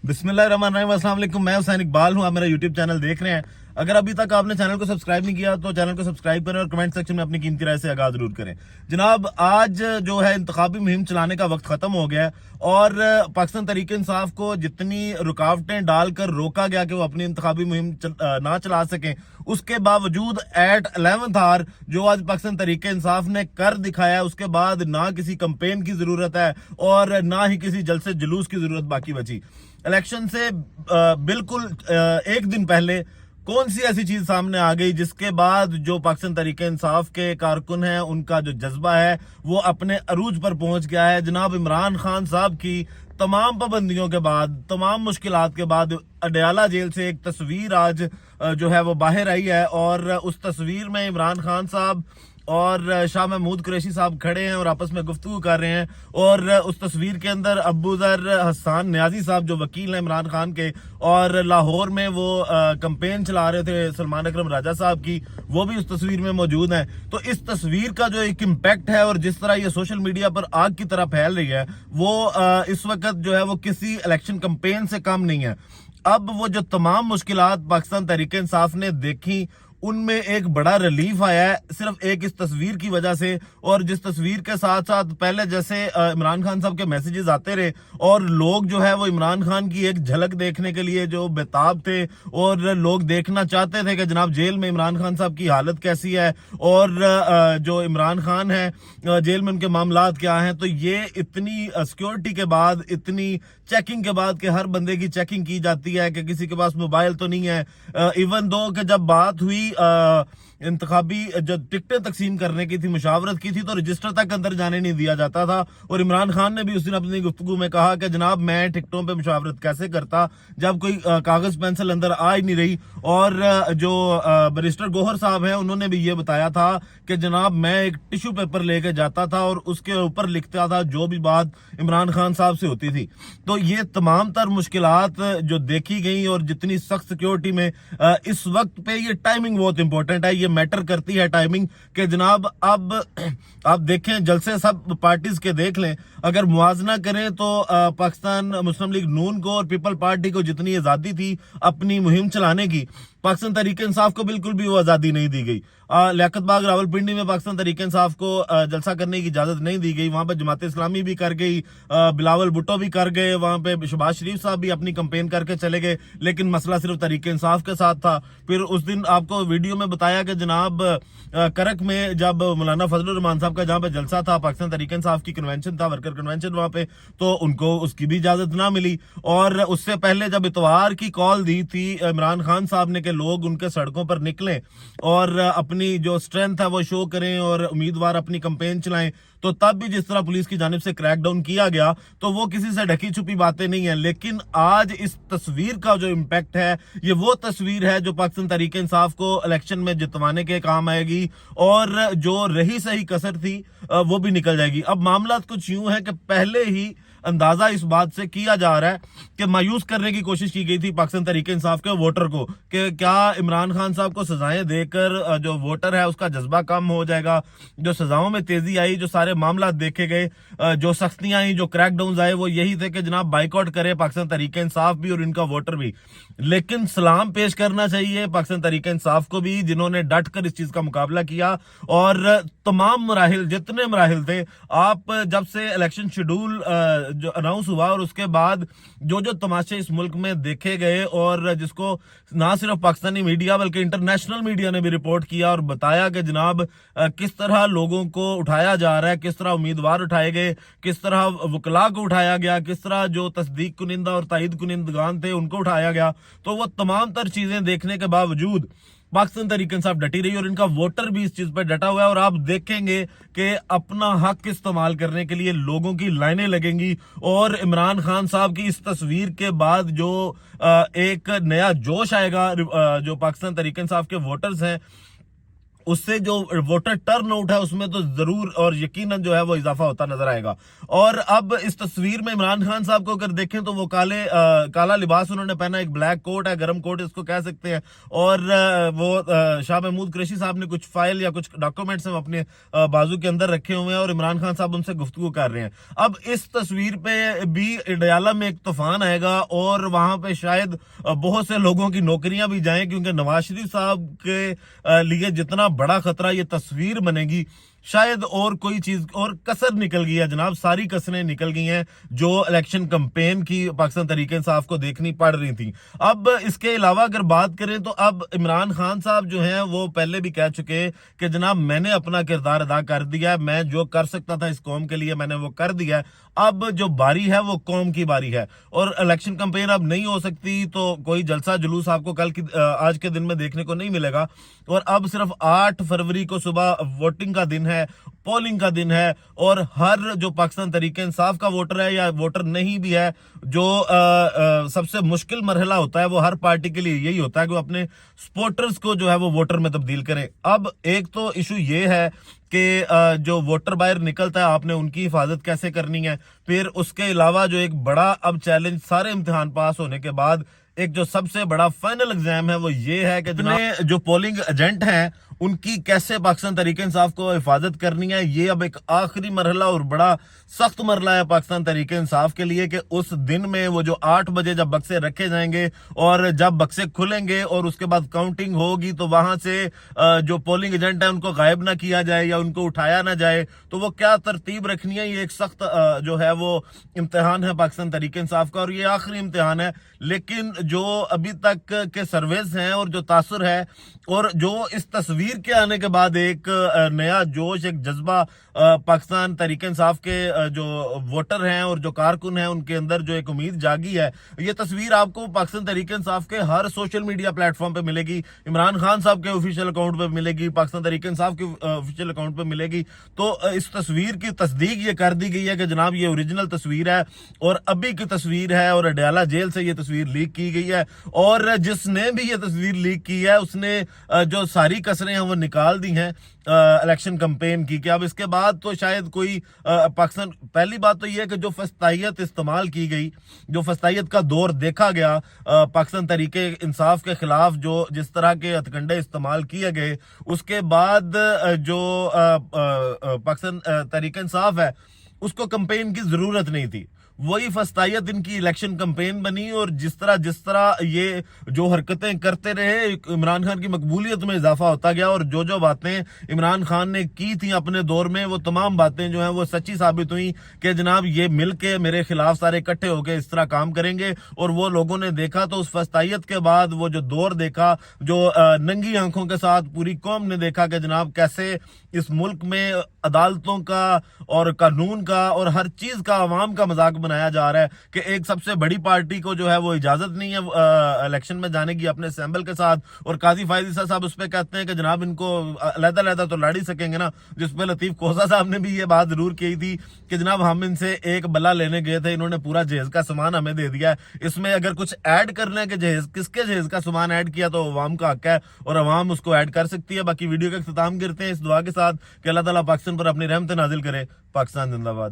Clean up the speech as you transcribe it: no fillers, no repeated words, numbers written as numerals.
बिस्मिल्लाहिर्रहमानिर्रहीम, अस्सलाम वालेकुम। मैं हुसैन इकबाल हूँ, आप मेरा यूट्यूब चैनल देख रहे हैं। अगर अभी तक आपने चैनल को सब्सक्राइब नहीं किया तो चैनल को सब्सक्राइब करें और कमेंट सेक्शन में अपनी कीमती राय से आगाह जरूर करें। जनाब, आज जो है इंतखाबी मुहिम चलाने का वक्त खत्म हो गया है और पाकिस्तान तहरीक इंसाफ को जितनी रुकावटें डालकर रोका गया कि वो अपनी इंतखाबी मुहिम ना चला सकें, उसके बावजूद एट 11th आवर जो आज पाकिस्तान तहरीक इंसाफ ने कर दिखाया है, उसके बाद ना किसी कंपेन की जरूरत है और ना ही किसी जलसे जुलूस की जरूरत बाकी बची। इलेक्शन से बिल्कुल एक दिन पहले कौन सी ऐसी चीज सामने आ गई जिसके बाद जो पाकिस्तान तहरीक इंसाफ के कारकुन हैं, उनका जो जज्बा है वो अपने अरूज पर पहुंच गया है। जनाब इमरान खान साहब की तमाम पाबंदियों के बाद, तमाम मुश्किलात के बाद अडयाला जेल से एक तस्वीर आज जो है वो बाहर आई है और उस तस्वीर में इमरान खान साहब और शाह महमूद कुरैशी साहब खड़े हैं और आपस में गुफ्तगू कर रहे हैं। और उस तस्वीर के अंदर अबूजर हसन न्याजी साहब जो वकील हैं इमरान खान के, और लाहौर में वो कैंपेन चला रहे थे सलमान अकरम राजा साहब की, वो भी उस तस्वीर में मौजूद हैं। तो इस तस्वीर का जो एक इम्पैक्ट है और जिस तरह ये सोशल मीडिया पर आग की तरह फैल रही है, वो इस वक्त जो है वो किसी इलेक्शन कैंपेन से कम नहीं है। अब वो जो तमाम मुश्किलात पाकिस्तान तहरीक इंसाफ ने देखी, उनमें एक बड़ा रिलीफ आया है सिर्फ एक इस तस्वीर की वजह से। और जिस तस्वीर के साथ साथ पहले जैसे इमरान खान साहब के मैसेजेस आते रहे और लोग जो है वो इमरान खान की एक झलक देखने के लिए जो बेताब थे और लोग देखना चाहते थे कि जनाब जेल में इमरान खान साहब की हालत कैसी है और जो इमरान खान है जेल में उनके मामलात क्या हैं। तो ये इतनी सिक्योरिटी के बाद, इतनी चेकिंग के बाद कि हर बंदे की चेकिंग की जाती है कि किसी के पास मोबाइल तो नहीं है, इवन दो कि जब बात हुई इंतखाबी जो टिकटें तकसीम करने की थी, मुशावरत की थी, तो रजिस्टर तक अंदर जाने नहीं दिया जाता था। और इमरान खान ने भी उस दिन अपनी गुफ्तगू में कहा कि जनाब मैं टिकटों पे मुशावरत कैसे करता जब कोई कागज पेंसिल अंदर आ ही नहीं रही। और जो बैरिस्टर गोहर साहब हैं उन्होंने भी ये बताया था कि जनाब मैं एक टिश्यू पेपर लेके जाता था और उसके ऊपर लिखता था जो भी बात इमरान खान साहब से होती थी। तो ये तमाम तर मुश्किलात जो देखी गई और जितनी सख्त सिक्योरिटी में इस वक्त पे ये टाइमिंग बहुत इंपॉर्टेंट है, ये मैटर करती है टाइमिंग कि जनाब अब आप देखें, जलसे सब पार्टीज के देख लें, अगर मुआवजा करें तो पाकिस्तान मुस्लिम लीग नून को और पीपल पार्टी को जितनी आज़ादी थी अपनी मुहिम चलाने की, पाकिस्तान तहरीक इंसाफ को बिल्कुल भी वो आज़ादी नहीं दी गई। लियाकत बाग रावलपिंडी में पाकिस्तान तहरीक इंसाफ को जलसा करने की इजाजत नहीं दी गई, वहां पे जमात इस्लामी भी कर गई, बिलावल भुट्टो भी कर गए, वहां पे शहबाज शरीफ साहब भी अपनी कंपेन करके चले गए, लेकिन मसला सिर्फ तहरीक इंसाफ के साथ था। फिर उस दिन आपको वीडियो में बताया कि जनाब करक में जब मौलाना फजलुर रहमान साहब का जहां पे जलसा था, पाकिस्तान तहरीक इंसाफ की कन्वेंशन था, वर्कर कन्वेंशन वहां पे, तो उनको उसकी भी इजाजत ना मिली। और उससे पहले जब इतवार की कॉल दी थी इमरान खान साहब ने कि लोग उनके सड़कों पर निकलें और अपनी जो स्ट्रेंथ है वो शो करें और उम्मीदवार अपनी कंपेन चलाएं, तो तब भी जिस तरह पुलिस की जानिब से क्रैकडाउन किया गया तो वो किसी से ढकी छुपी बातें नहीं है। लेकिन आज इस तस्वीर का जो इम्पैक्ट है, ये वो तस्वीर है जो पाकिस्तान तहरीक इंसाफ को इलेक्शन में जितवाने के काम आएगी और जो रही सही कसर थी वो भी निकल जाएगी। अब मामला कुछ यूं है कि पहले ही अंदाजा इस बात से किया जा रहा है कि मायूस करने की कोशिश की गई थी पाकिस्तान तहरीक इंसाफ के वोटर को कि क्या इमरान खान साहब को सजाएं देकर जो वोटर है उसका जज्बा कम हो जाएगा। जो सजाओं में तेजी आई, जो सारे मामला देखे गए, जो सख्तियां आई, जो क्रैकडाउन आए, वो यही थे कि जनाब बाइकआउट करे पाकिस्तान तहरीक इंसाफ भी और इनका वोटर भी। लेकिन सलाम पेश करना चाहिए पाकिस्तान तहरीक इंसाफ को भी, जिन्होंने डट कर इस चीज का मुकाबला किया और तमाम मराहिल, जितने मराहिल थे, आप जब से इलेक्शन शेड्यूल जो अनाउंस हुआ और उसके बाद जो जो तमाशे इस मुल्क में देखे गए और जिसको ना सिर्फ पाकिस्तानी मीडिया बल्कि इंटरनेशनल मीडिया ने भी रिपोर्ट किया और बताया कि जनाब किस तरह लोगों को उठाया जा रहा है, किस तरह उम्मीदवार उठाए गए, किस तरह वकला को उठाया गया, किस तरह जो तस्दीक कुनिंदा और तायद कुनिंदगान थे उनको उठाया गया, तो वो तमाम तर चीजें देखने के बावजूद पाकिस्तान तहरीक इंसाफ डटी रही और इनका वोटर भी इस चीज पर डटा हुआ है। और आप देखेंगे कि अपना हक इस्तेमाल करने के लिए लोगों की लाइनें लगेंगी और इमरान खान साहब की इस तस्वीर के बाद जो एक नया जोश आएगा जो पाकिस्तान तहरीक इंसाफ के वोटर्स हैं اس سے جو ووٹر ٹرن آؤٹ ہے اس میں تو ضرور اور یقیناً جو ہے وہ اضافہ ہوتا نظر آئے گا. اور اب اس تصویر میں عمران خان صاحب کو اگر دیکھیں تو وہ کالا لباس انہوں نے پہنا, ایک بلیک کوٹ ہے, گرم کوٹ اس کو کہہ سکتے ہیں, اور وہ شاہ محمود قریشی صاحب نے کچھ فائل یا کچھ ڈاکومنٹس اپنے بازو کے اندر رکھے ہوئے ہیں اور عمران خان صاحب ان سے گفتگو کر رہے ہیں. اب اس تصویر پہ بھی ڈیالہ میں ایک طوفان آئے گا اور وہاں پہ شاید بہت سے لوگوں کی نوکریاں بھی جائیں, کیونکہ نواز شریف صاحب کے لیے جتنا بڑا خطرہ یہ تصویر بنے گی, شاید اور کوئی چیز اور کسر نکل گئی ہے جناب, ساری کسریں نکل گئی ہیں جو الیکشن کمپین کی پاکستان تحریک انصاف کو دیکھنی پڑ رہی تھی. اب اس کے علاوہ اگر بات کریں تو اب عمران خان صاحب جو ہیں وہ پہلے بھی کہہ چکے کہ جناب میں نے اپنا کردار ادا کر دیا ہے, میں جو کر سکتا تھا اس قوم کے لیے میں نے وہ کر دیا ہے, اب جو باری ہے وہ قوم کی باری ہے, اور الیکشن کمپین اب نہیں ہو سکتی, تو کوئی جلسہ جلوس آپ کو آج کے دن میں دیکھنے کو نہیں ملے گا. اور اب صرف 8 فروری کو صبح ووٹنگ کا دن ہے, پولنگ کا دن ہے, اور ہر جو پاکستان تحریک انصاف کا ووٹر ہے یا ووٹر نہیں بھی ہے, جو سب سے مشکل مرحلہ ہوتا ہے وہ ہر پارٹی کے لیے یہی ہوتا ہے کہ وہ اپنے سپورٹرز کو جو ہے وہ ووٹر میں تبدیل کریں. اب ایک تو ایشو یہ ہے کہ جو ووٹر باہر نکلتا ہے آپ نے ان کی حفاظت کیسے کرنی ہے. پھر اس کے علاوہ جو ایک بڑا اب چیلنج سارے امتحان پاس ہونے کے بعد ایک جو سب سے بڑا فائنل ایگزام ہے وہ یہ ہے کہ جو پولنگ ایجنٹ ہیں ان کی کیسے پاکستان تحریک انصاف کو حفاظت کرنی ہے. یہ اب ایک آخری مرحلہ اور بڑا سخت مرحلہ ہے پاکستان تحریک انصاف کے لیے کہ اس دن میں وہ جو 8 بجے جب بکسے رکھے جائیں گے اور جب بکسے کھلیں گے اور اس کے بعد کاؤنٹنگ ہوگی تو وہاں سے جو پولنگ ایجنٹ ہیں ان کو غائب نہ کیا جائے یا ان کو اٹھایا نہ جائے, تو وہ کیا ترتیب رکھنی ہے. یہ ایک سخت جو ہے وہ امتحان ہے پاکستان تحریک انصاف کا, اور یہ آخری امتحان ہے. لیکن جو ابھی تک کے سرویز ہیں اور جو تاثر ہے اور جو اس تصویر کے آنے کے بعد ایک نیا جوش, ایک جذبہ پاکستان تحریک انصاف کے جو ووٹر ہیں اور جو کارکن ہیں ان کے اندر جو ایک امید جاگی ہے, یہ تصویر آپ کو پاکستان تحریک انصاف کے ہر سوشل میڈیا پلیٹ فارم پہ ملے گی, عمران خان صاحب کے آفیشیل اکاؤنٹ پہ ملے گی, پاکستان تحریک انصاف کے آفیشیل اکاؤنٹ پہ ملے گی. تو اس تصویر کی تصدیق یہ کر دی گئی ہے کہ جناب یہ اوریجنل تصویر ہے اور ابھی کی تصویر ہے, اور ڈیالہ جیل سے یہ تصویر لیک کی گئی ہے, اور جس نے بھی یہ تصویر لیک کی ہے اس نے جو ساری کسریں ہیں وہ نکال دی ہیں الیکشن کمپین کی. کہ اب اس کے بعد تو شاید کوئی پاکستان, پہلی بات تو یہ ہے کہ جو فسطائیت استعمال کی گئی, جو فسطائیت کا دور دیکھا گیا پاکستان تحریک انصاف کے خلاف, جو جس طرح کے ہتھکنڈے استعمال کیے گئے, اس کے بعد جو پاکستان تحریک انصاف ہے اس کو کمپین کی ضرورت نہیں تھی. وہی فسطائیت ان کی الیکشن کمپین بنی, اور جس طرح یہ جو حرکتیں کرتے رہے عمران خان کی مقبولیت میں اضافہ ہوتا گیا, اور جو باتیں عمران خان نے کی تھیں اپنے دور میں وہ تمام باتیں جو ہیں وہ سچی ثابت ہوئیں کہ جناب یہ مل کے میرے خلاف سارے اکٹھے ہو کے اس طرح کام کریں گے. اور وہ لوگوں نے دیکھا تو اس فسطائیت کے بعد وہ جو دور دیکھا, جو ننگی آنکھوں کے ساتھ پوری قوم نے دیکھا کہ جناب کیسے اس ملک میں عدالتوں کا اور قانون کا اور ہر چیز کا عوام کا مذاق بنایا جا رہا ہے, کہ ایک سب سے بڑی پارٹی کو جو ہے وہ اجازت نہیں ہے الیکشن میں جانے کی اپنے اسمبل کے ساتھ, اور قاضی فائز عیسیٰ صاحب اس پہ کہتے ہیں کہ جناب ان کو علیحدہ تو لڑ ہی سکیں گے نا. جس پہ لطیف کوسا صاحب نے بھی یہ بات ضرور کی تھی کہ جناب ہم ان سے ایک بلا لینے گئے تھے, انہوں نے پورا جہیز کا سامان ہمیں دے دیا ہے, اس میں اگر کچھ ایڈ کرنا ہے کہ جہیز کس کے جہیز کا سامان ایڈ کیا تو عوام کا حق ہے اور عوام اس کو ایڈ کر سکتی ہے. باقی ویڈیو کا اختتام کرتے ہیں اس دعا کے ساتھ کہ اللہ تعالیٰ پاکستان پر اپنی رحمت نازل کرے. پاکستان زندہ باد.